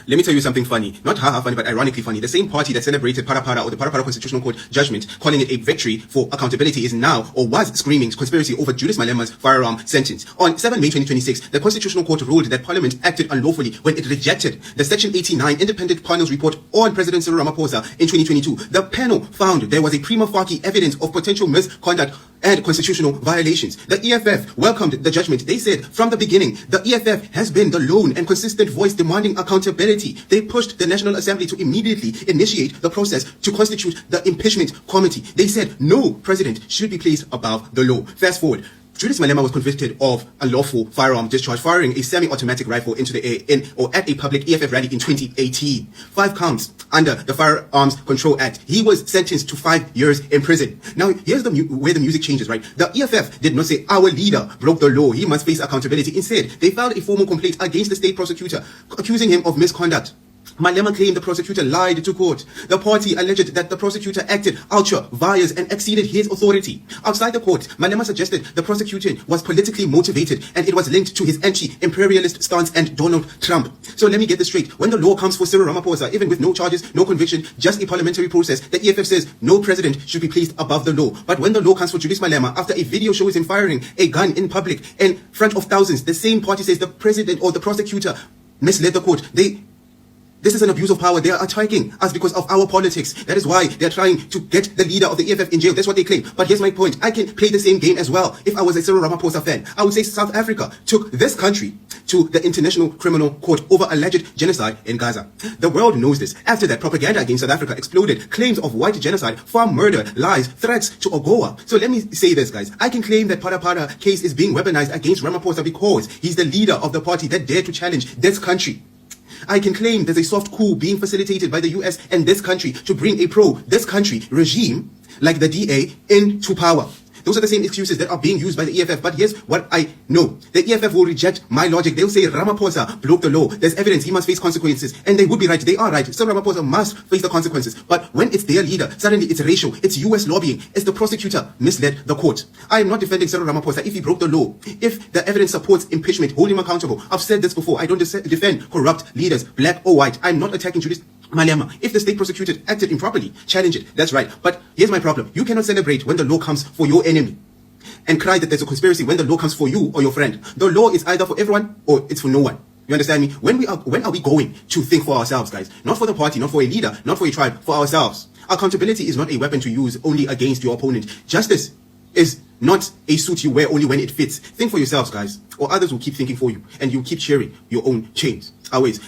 Let me tell you something funny. Not haha funny, but ironically funny. The same party that celebrated Para Para or the Para Para Constitutional Court judgment, calling it a victory for accountability, is now or was screaming conspiracy over Julius Malema's firearm sentence. On 7 May 2026, the Constitutional Court ruled that Parliament acted unlawfully when it rejected the Section 89 independent panel's report on President Cyril Ramaphosa in 2022. The panel found there was a prima facie evidence of potential misconduct and constitutional violations. The EFF welcomed the judgment. They said from the beginning, the EFF has been the lone and consistent voice demanding accountability. They pushed the National Assembly to immediately initiate the process to constitute the impeachment committee. They said no president should be placed above the law. Fast forward. Julius Malema was convicted of unlawful firearm discharge, firing a semi-automatic rifle into the air in or at a public EFF rally in 2018. 5 counts under the Firearms Control Act. He was sentenced to 5 years in prison. Now, here's where the music changes, right? The EFF did not say our leader broke the law. He must face accountability. Instead, they filed a formal complaint against the state prosecutor, accusing him of misconduct. Malema claimed the prosecutor lied to court. The party alleged that the prosecutor acted ultra vires and exceeded his authority. Outside the court, Malema suggested the prosecution was politically motivated and it was linked to his anti-imperialist stance and Donald Trump. So let me get this straight. When the law comes for Cyril Ramaphosa, even with no charges, no conviction, just a parliamentary process, the EFF says no president should be placed above the law. But when the law comes for Julius Malema, after a video shows him firing a gun in public in front of thousands, the same party says the president or the prosecutor misled the court. This is an abuse of power. They are attacking us because of our politics. That is why they're trying to get the leader of the EFF in jail. That's what they claim. But here's my point. I can play the same game as well. If I was a Cyril Ramaphosa fan, I would say South Africa took this country to the International Criminal Court over alleged genocide in Gaza. The world knows this. After that, propaganda against South Africa exploded. Claims of white genocide, farm murder, lies, threats to AGOA. So let me say this, guys. I can claim that Para Para case is being weaponized against Ramaphosa because he's the leader of the party that dared to challenge this country. I can claim there's a soft coup being facilitated by the US and this country to bring a this country regime like the DA into power. Those are the same excuses that are being used by the EFF. But here's what I know. The EFF will reject my logic. They'll say Ramaphosa broke the law. There's evidence. He must face consequences. And they would be right. They are right. So Ramaphosa must face the consequences. But when it's their leader, suddenly it's racial. It's US lobbying. It's the prosecutor misled the court. I am not defending Cyril Ramaphosa if he broke the law. If the evidence supports impeachment, hold him accountable. I've said this before. I don't defend corrupt leaders, black or white. I'm not attacking Julius Malema. If the state prosecutor acted improperly, challenge it. That's right. But here's my problem. You cannot celebrate when the law comes for your enemy and cry that there's a conspiracy when the law comes for you or your friend. The law is either for everyone or it's for no one. You understand me? When are we going to think for ourselves, guys? Not for the party, not for a leader, not for a tribe, for ourselves. Accountability is not a weapon to use only against your opponent. Justice is not a suit you wear only when it fits. Think for yourselves, guys, or others will keep thinking for you and you keep sharing your own chains. Always.